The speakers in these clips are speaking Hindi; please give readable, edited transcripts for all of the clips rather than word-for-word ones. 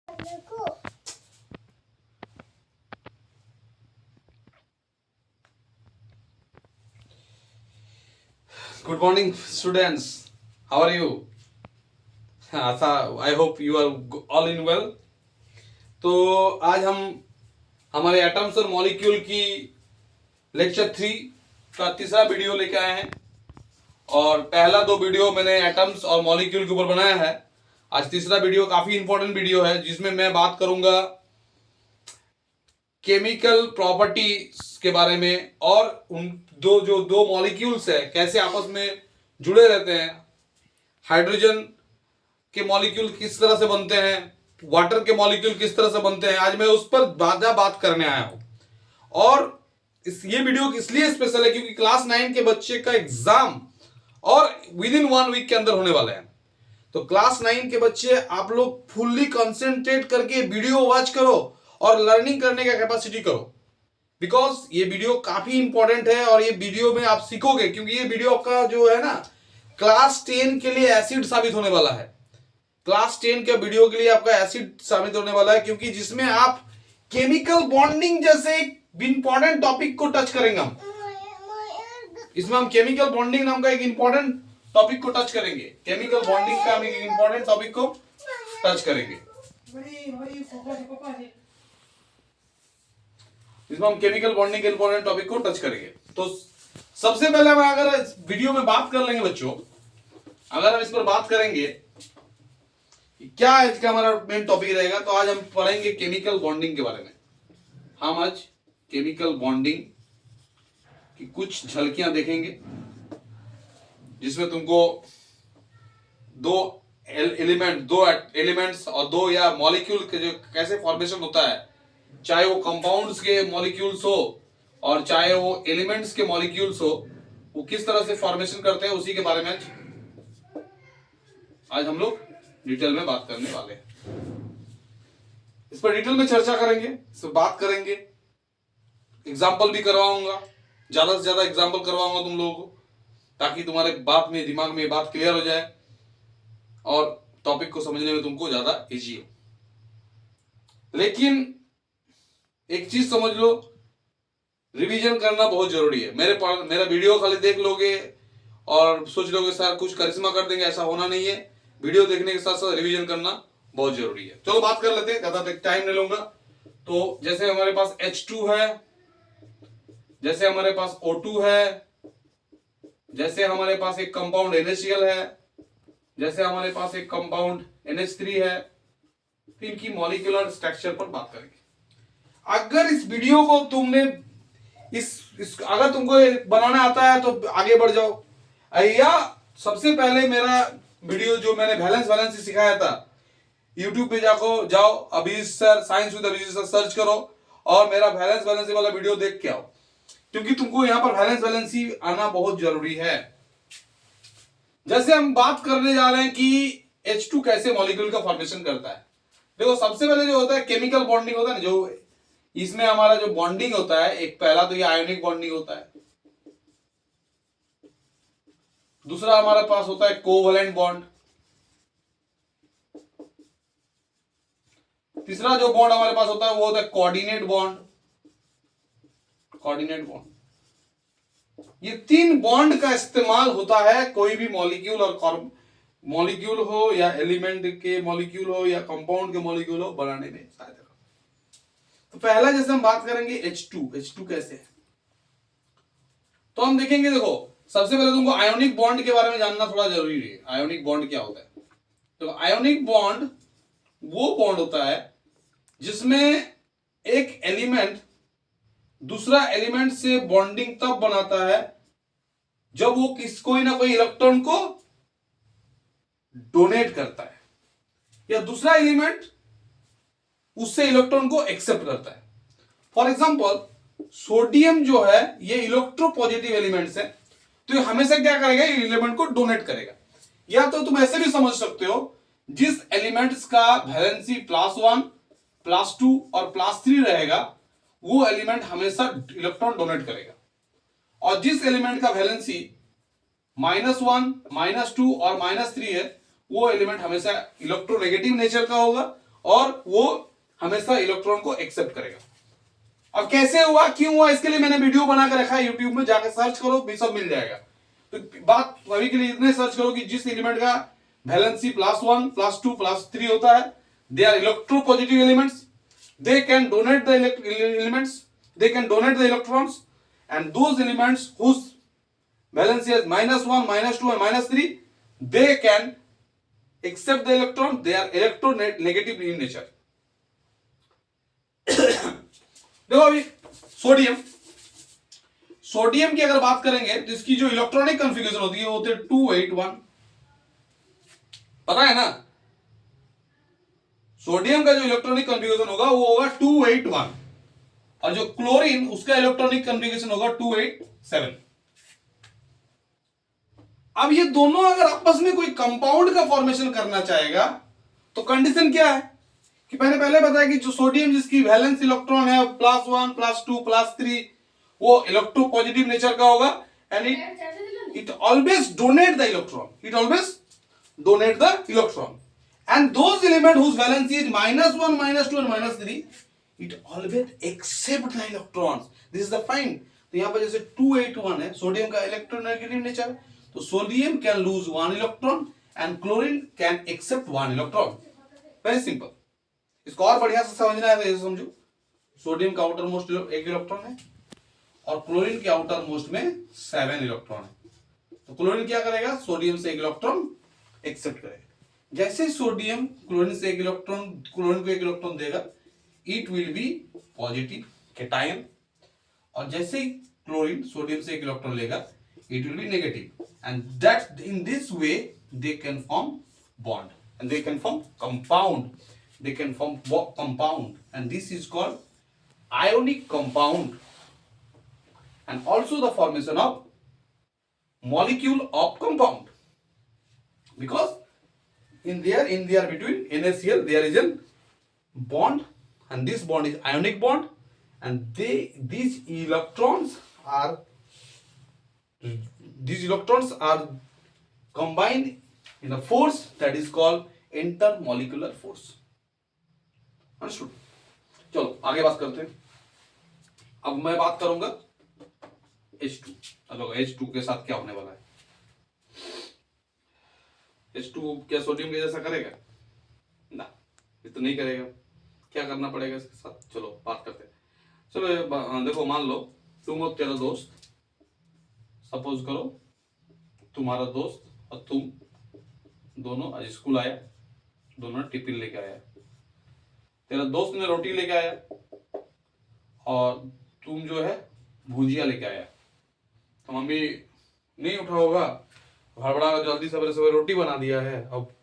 Good morning, students. How are you? I hope you are all in well. तो आज हम हमारे एटम्स और मॉलिक्यूल की लेक्चर 3 का तीसरा वीडियो लेके आए हैं। और पहला 2 वीडियो मैंने एटम्स और मॉलिक्यूल के ऊपर बनाया है। आज तीसरा वीडियो काफी इंपॉर्टेंट वीडियो है, जिसमें मैं बात करूंगा केमिकल प्रॉपर्टीज के बारे में और उन दो मॉलिक्यूल्स है कैसे आपस में जुड़े रहते हैं। हाइड्रोजन के मॉलिक्यूल किस तरह से बनते हैं, वाटर के मॉलिक्यूल किस तरह से बनते हैं, आज मैं उस पर बात करने आया हूं। और ये वीडियो इसलिए स्पेशल है क्योंकि क्लास 9 के बच्चे का एग्जाम और विद इन 1 वीक के अंदर होने वाला है। तो क्लास 9 के बच्चे आप लोग फुल्ली कंसंट्रेट करके वीडियो वॉच करो और लर्निंग करने का कैपेसिटी करो, बिकॉज ये वीडियो काफी इंपॉर्टेंट है और ये वीडियो में आप सीखोगे, क्योंकि ये वीडियो आपका जो है ना क्लास 10 के लिए एसिड साबित होने वाला है। क्लास 10 के वीडियो के लिए आपका एसिड साबित होने वाला है, क्योंकि जिसमें आप केमिकल बॉन्डिंग जैसे एक इंपॉर्टेंट टॉपिक को टच करेंगे। हम इसमें हम केमिकल बॉन्डिंग नाम का एक इंपॉर्टेंट टॉपिक को टच करेंगे। केमिकल बॉन्डिंग का हम एक इंपॉर्टेंट टॉपिक को टच करेंगे। इसमें हम केमिकल बॉन्डिंग के इंपॉर्टेंट टॉपिक को टच करेंगे। तो सबसे पहले हम अगर इस वीडियो में बात कर लेंगे बच्चों, अगर हम इस पर बात करेंगे क्या आज का हमारा मेन टॉपिक रहेगा, तो आज हम पढ़ेंगे केमिकल बॉन्डिंग के बारे में। हम आज केमिकल बॉन्डिंग की कुछ झलकियां देखेंगे, जिसमें तुमको दो एलिमेंट्स और दो या मॉलिक्यूल के जो कैसे फॉर्मेशन होता है, चाहे वो कंपाउंड्स के मॉलिक्यूल्स हो और चाहे वो एलिमेंट्स के मॉलिक्यूल्स हो, वो किस तरह से फॉर्मेशन करते हैं, उसी के बारे में आज हम लोग डिटेल में बात करने वाले हैं। इस पर डिटेल में चर्चा करेंगे, इस पर बात करेंगे, एग्जाम्पल भी करवाऊंगा, ज्यादा से ज्यादा एग्जाम्पल करवाऊंगा तुम लोगों को, ताकि तुम्हारे दिमाग में बात क्लियर हो जाए और टॉपिक को समझने में तुमको ज्यादा इजी हो। लेकिन एक चीज समझ लो, रिवीजन करना बहुत जरूरी है। मेरा वीडियो खाली देख लोगे और सोच लोगे सर कुछ करिश्मा कर देंगे, ऐसा होना नहीं है। वीडियो देखने के साथ साथ रिवीजन करना बहुत जरूरी है। चलो बात कर लेते हैं, ज्यादा टाइम नहीं लूंगा। तो जैसे हमारे पास H2 है, जैसे हमारे पास O2 है, जैसे हमारे पास एक कंपाउंड NaCl है, जैसे हमारे पास एक कंपाउंड NH3 है, तो इनकी मॉलिक्यूलर स्ट्रक्चर पर बात करेंगे। अगर इस वीडियो को तुमने अगर तुमको बनाना आता है तो आगे बढ़ जाओ, या सबसे पहले मेरा वीडियो जो मैंने वैलेंस सिखाया था, यूट्यूब पे जाओ Abhijeet sir, science with Abhijeet sir search करो और मेरा वैलेंस वाला वीडियो देख के आओ, क्योंकि तुमको यहाँ पर वैलेंस आना बहुत जरूरी है। जैसे हम बात करने जा रहे हैं कि H2 कैसे मॉलिक्यूल का फॉर्मेशन करता है। देखो सबसे पहले जो होता है केमिकल बॉन्डिंग होता है ना, जो इसमें हमारा जो बॉन्डिंग होता है, एक पहला तो ये आयोनिक बॉन्डिंग होता है, दूसरा हमारे पास होता है कोवैलेंट बॉन्ड, तीसरा जो बॉन्ड हमारे पास होता है वो होता है कोऑर्डिनेट बॉन्ड। ये 3 बॉन्ड का इस्तेमाल होता है कोई भी मॉलिक्यूल और मॉलिक्यूल हो या एलिमेंट के मॉलिक्यूल हो या कंपाउंड के मॉलिक्यूल हो बनाने में सहायता। तो पहला जैसे हम बात करेंगे H2 कैसे है, तो हम देखेंगे। देखो सबसे पहले तुमको आयोनिक बॉन्ड के बारे में जानना थोड़ा जरूरी है। आयोनिक बॉन्ड क्या होता है? तो आयोनिक बॉन्ड वो बॉन्ड होता है जिसमें एक एलिमेंट दूसरा एलिमेंट से बॉन्डिंग तब बनाता है जब वो कोई ना कोई इलेक्ट्रॉन को डोनेट करता है या दूसरा एलिमेंट उससे इलेक्ट्रॉन को एक्सेप्ट करता है। फॉर एग्जांपल सोडियम जो है ये इलेक्ट्रोपॉजिटिव एलिमेंट्स है, तो ये हमेशा क्या करेगा, ये एलिमेंट को डोनेट करेगा। या तो तुम ऐसे भी समझ सकते हो, जिस एलिमेंट्स का वैलेंसी +1 +2 और +3 रहेगा वो एलिमेंट हमेशा इलेक्ट्रॉन डोनेट करेगा, और जिस एलिमेंट का वैलेंसी -1 -2 और -3 है वो एलिमेंट हमेशा इलेक्ट्रोनेगेटिव नेचर का होगा और वो हमेशा इलेक्ट्रॉन को एक्सेप्ट करेगा। अब कैसे हुआ, क्यों हुआ, इसके लिए मैंने वीडियो बना के रखा है, यूट्यूब में जाके सर्च करो, भी सब मिल जाएगा। तो बात अभी के लिए इतने सर्च करो कि जिस एलिमेंट का वैलेंसी +1 +2 +3 होता है, they are electropositive elements, they can donate the elements, they can donate the electrons, and those elements whose valency is -1 -2 and -3, they can accept the electron, they are electronegative in nature। देखो अभी सोडियम की अगर बात करेंगे तो इसकी जो इलेक्ट्रॉनिक कॉन्फ़िगरेशन होती है वो होती है 281, पता है ना। सोडियम का जो इलेक्ट्रॉनिक कॉन्फ़िगरेशन होगा वो होगा 281, और जो क्लोरीन उसका इलेक्ट्रॉनिक कॉन्फ़िगरेशन होगा 287। अब ये दोनों अगर आपस में कोई कंपाउंड का फॉर्मेशन करना चाहेगा तो कंडीशन क्या है कि पहले बताया कि जो सोडियम जिसकी वैलेंस इलेक्ट्रॉन है +1 +2 +3 वो इलेक्ट्रोपॉजिटिव नेचर का होगा, and it always donate the electron, it always donate the electron, and those element whose valency is -1 -2 and -3, it always accept the electrons, this is the find। तो यहां पर जैसे 281 है, सोडियम का इलेक्ट्रोनेगेटिव नेचर, तो sodium can lose 1 electron and chlorine can accept 1 electron, very simple. इसको और बढ़िया से समझना है तो ये समझो, सोडियम का आउटर मोस्ट 1 इलेक्ट्रॉन है और क्लोरीन के आउटर मोस्ट में 7 इलेक्ट्रॉन है, तो क्लोरीन क्या करेगा, सोडियम से 1 इलेक्ट्रॉन एक्सेप्ट करेगा। जैसे सोडियम क्लोरीन से 1 इलेक्ट्रॉन, क्लोरीन को 1 इलेक्ट्रॉन देगा, it will be positive cation, और जैसे ही क्लोरीन सोडियम से 1 इलेक्ट्रॉन लेगा, it will be negative, and that in this way they can form bond and they can form compound, they can form compound, and this is called ionic compound, and also the formation of molecule of compound, because in there between NaCl there is a bond, and this bond is ionic bond, and these electrons are combined in a force that is called intermolecular force, understood। चलो आगे बात करते हैं। अब मैं बात करूंगा H2। अब H2 के साथ क्या होने वाला है, H2 क्या सोडियम के जैसा करेगा ना, ये तो नहीं करेगा, क्या करना पड़ेगा इसके साथ, चलो बात करते हैं। चलो देखो, मान लो तुम और तेरा दोस्त, सपोज करो तुम्हारा दोस्त और तुम दोनों आज स्कूल आया, दोनों ने टिफिन लेके आया, तेरा दोस्त ने रोटी लेके आया और तुम जो है भुजिया लेके आया, तो मम्मी नहीं उठा होगा, हड़बड़ा जल्दी सवेरे सवेरे रोटी बना दिया है, अब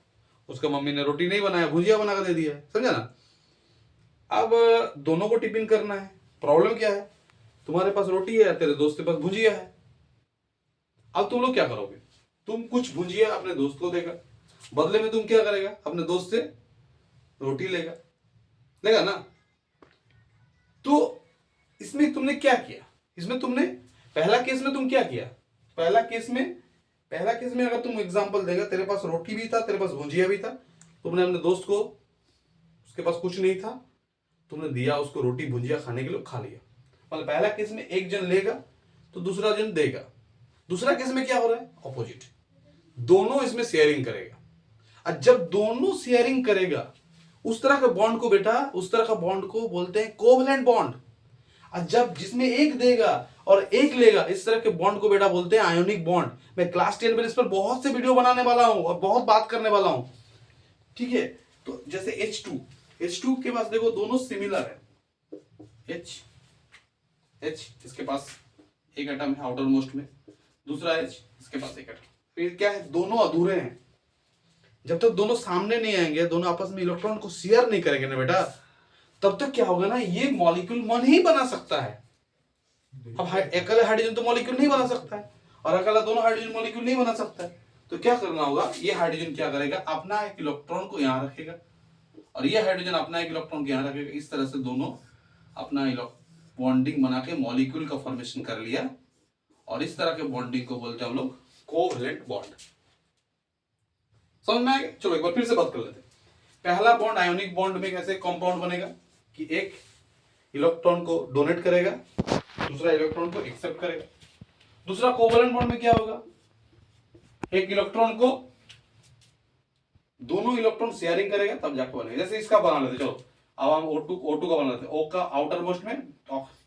उसका मम्मी ने रोटी नहीं बनाया, भुजिया बना कर दे दिया है, समझा ना। अब दोनों को टिफिन करना है, प्रॉब्लम क्या है, तुम्हारे पास रोटी है, तेरे दोस्त के पास भुजिया है। अब तुम लोग क्या करोगे, तुम कुछ भुजिया अपने दोस्त को देगा, बदले में तुम क्या करेगा, अपने दोस्त से रोटी लेगा ना। तो इसमें तुमने क्या किया, इसमें तुमने पहला केस में तुम क्या किया, पहला केस में अगर तुम एग्जांपल देगा, तेरे पास रोटी भी था, तेरे पास भुजिया भी था, तुमने अपने दोस्त को, उसके पास कुछ नहीं था, तुमने दिया उसको रोटी भुजिया खाने के लिए, खा लिया। मतलब पहला केस में एक जन लेगा तो दूसरा जन देगा, दूसरा केस में क्या हो रहा है, ऑपोजिट, दोनों इसमें शेयरिंग करेगा। और जब दोनों शेयरिंग करेगा उस तरह के बॉन्ड को बेटा, उस तरह का बॉन्ड को बोलते हैं कोवलेंट बॉन्ड। और जब जिसमें एक देगा और एक लेगा, इस तरह के बॉन्ड को बेटा बोलते हैं आयोनिक बॉन्ड। मैं क्लास 10 में इस पर बहुत से वीडियो बनाने वाला हूं और बहुत बात करने वाला हूं, ठीक है। तो जैसे H2 के पास देखो दोनों सिमिलर है, H इसके पास एक एटम है आउटर मोस्ट में, दूसरा H इसके पास एक एटम, फिर क्या है, दोनों अधूरे हैं। जब तक दोनों सामने नहीं आएंगे, दोनों आपस में इलेक्ट्रॉन को शेयर नहीं करेंगे ना बेटा, तब तक क्या होगा ना, ये मॉलिक्यूल मन ही बना सकता है। अब अकेले हाइड्रोजन तो मॉलिक्यूल नहीं बना सकता है, और अकेला दोनों हाइड्रोजन मॉलिक्यूल नहीं बना सकता है। तो क्या करना होगा, ये हाइड्रोजन क्या करेगा, अपना एक इलेक्ट्रॉन को यहां रखेगा, और ये हाइड्रोजन अपना एक इलेक्ट्रॉन को यहां रखेगा। इस तरह से दोनों अपना बॉन्डिंग बना के मॉलिक्यूल का फॉर्मेशन कर लिया, और इस तरह के बॉन्डिंग को बोलते हैं हम लोग कोवलेंट बॉन्ड। समझ में आएगा। चलो एक बार फिर से बात कर लेते हैं। पहला बॉन्ड आयोनिक बॉन्ड में कैसे कंपाउंड बनेगा कि एक इलेक्ट्रॉन को डोनेट करेगा, दूसरा इलेक्ट्रॉन को एक्सेप्ट करेगा। दूसरा कोवलेंट बॉन्ड में क्या होगा, एक इलेक्ट्रॉन को दोनों इलेक्ट्रॉन शेयरिंग करेगा तब जाके बनेगा। जैसे इसका बना लेते, चलो अब हम O2 का बना लेते। O का आउटर मोस्ट में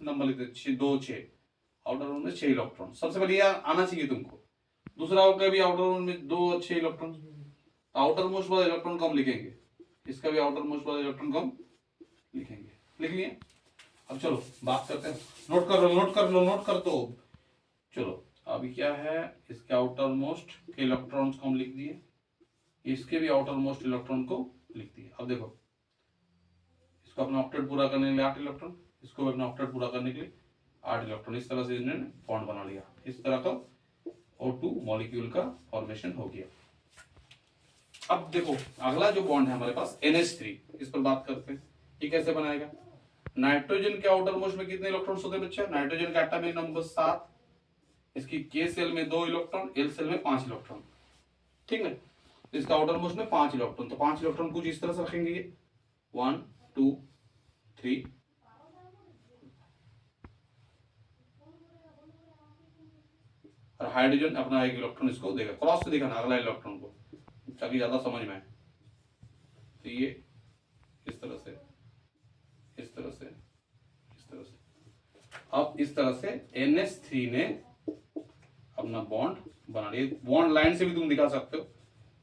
नंबर लिखते 2 6, आउटर मोस्ट में 6 इलेक्ट्रॉन। सबसे पहले आना चाहिए तुमको। दूसरा O का भी आउटर मोस्ट में 2 6 इलेक्ट्रॉन। आउटर मोस्ट वाला इलेक्ट्रॉन कम लिखेंगे, इसका भी आउटर मोस्ट वाला इलेक्ट्रॉन कम लिखेंगे। लिख लिए? अब चलो बात करते हैं। नोट कर लो, नोट कर लो, नोट कर दो। चलो अभी क्या है, इसके आउटर मोस्ट के इलेक्ट्रॉन्स को हम लिख दिए, इसके भी आउटर मोस्ट इलेक्ट्रॉन को लिख दिए। अब देखो इसको अपना ऑक्टेट पूरा करने के लिए 8 इलेक्ट्रॉन, इसको भी अपना ऑक्टेट पूरा करने के लिए 8 इलेक्ट्रॉन। इस तरह से इन्होंने बॉन्ड बना लिया। इस तरह का O2 मॉलिक्यूल का फॉर्मेशन हो गया। अब देखो अगला जो बॉन्ड है हमारे पास NH3, इस पर बात करते हैं। ये कैसे बनाएगा? नाइट्रोजन के आउटर मोस्ट में कितने इलेक्ट्रॉन्स होते हैं बच्चा? नाइट्रोजन का एटॉमिक नंबर 7, इसकी K सेल में 2 इलेक्ट्रॉन, L सेल में 5 इलेक्ट्रॉन। ठीक है, इसका आउटर मोस्ट में 5 इलेक्ट्रॉन। तो 5 इलेक्ट्रॉन कुछ इस तरह से रखेंगे, ये 1 2 3 और हाइड्रोजन अपना एक इलेक्ट्रॉन इसको देगा। क्रॉस से दिखाना अगला इलेक्ट्रॉन को ताकि ज्यादा समझ में आए। तो ये इस तरह से, इस तरह से, इस तरह से। अब इस तरह से NH3 ने अपना बॉन्ड बना लिया। बॉन्ड लाइन से भी तुम दिखा सकते हो,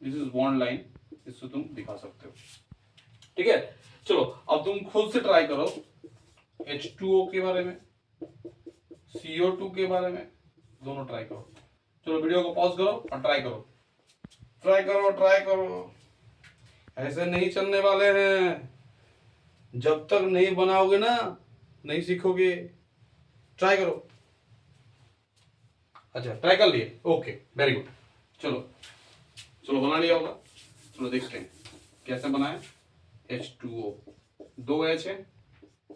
दिस इज बॉन्ड लाइन, इससे तुम दिखा सकते हो। ठीक है, चलो अब तुम खुद से ट्राई करो H2O के बारे में, CO2 के बारे में, दोनों ट्राई करो। चलो वीडियो को पॉज करो और ट्राई करो, ट्राई करो, ट्राई करो। ऐसे नहीं चलने वाले हैं, जब तक नहीं बनाओगे ना नहीं सीखोगे। ट्राई करो। अच्छा ट्राई कर लिए, ओके वेरी गुड। चलो चलो बना लिया होगा। चलो देखते हैं कैसे बनाए। H2O, 2 H है,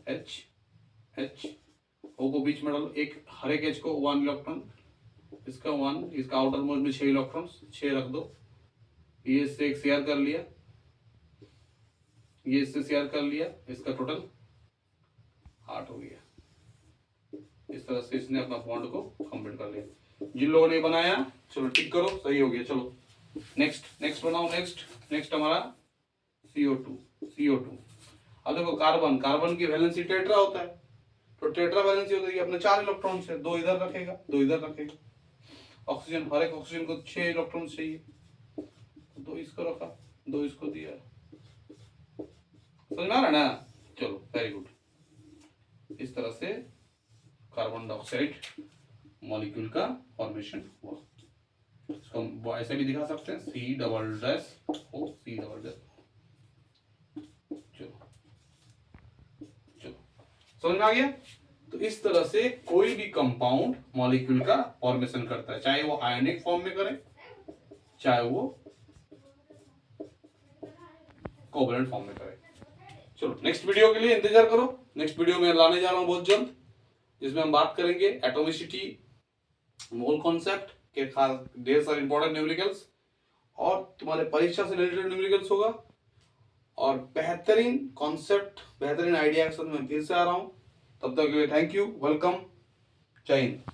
H H O को बीच में डालो, एक हर एक H को 1 इलेक्ट्रॉन, इसका 1, इसका आउटर मोस्ट में 6 इलेक्ट्रॉन, 6 रख दो। ये इससे एक शेयर कर लिया, ये इससे शेयर कर लिया, इसका टोटल 8 हो गया। इस तरह से इसने अपना बॉन्ड को कंप्लीट कर लिया। जिन लोगों ने बनाया चलो टिक करो, सही हो गया। चलो नेक्स्ट बनाओ। नेक्स्ट हमारा CO2। अब देखो कार्बन की वैलेंसी टेट्रा होता है, तो टेट्रा वैलेंसी होती है अपने 4 इलेक्ट्रॉन से, 2 इधर रखेगा, 2 इधर रखेगा। ऑक्सीजन, हर एक ऑक्सीजन को 6 इलेक्ट्रॉन चाहिए, 2 इसको रखा, 2 इसको दिया। समझ में आ रहा है ना? चलो वेरी गुड। इस तरह से कार्बन डाइऑक्साइड मॉलिक्यूल का फॉर्मेशन हुआ। इसको हम ऐसे भी दिखा सकते हैं, C++O। चलो समझ में आ गया? तो इस तरह से कोई भी कंपाउंड मॉलिक्यूल का फॉर्मेशन करता है, चाहे वो आयनिक फॉर्म में करे, चाहे वो कोवलेंट फॉर्म में करे। चलो नेक्स्ट वीडियो के लिए इंतजार करो। नेक्स्ट वीडियो में लाने जा रहा हूं बहुत जल्द, जिसमें हम बात करेंगे एटॉमिसिटी, मोल कॉन्सेप्ट के खास ढेर सारे इंपॉर्टेंट न्यूमेरिकल्स, और तुम्हारे परीक्षा से रिलेटेड न्यूमेरिकल्स होगा, और बेहतरीन कॉन्सेप्ट, बेहतरीन आइडिया के साथ मैं फिर से आ रहा हूं। तब तक के लिए थैंक यू, वेलकम, जय हिंद।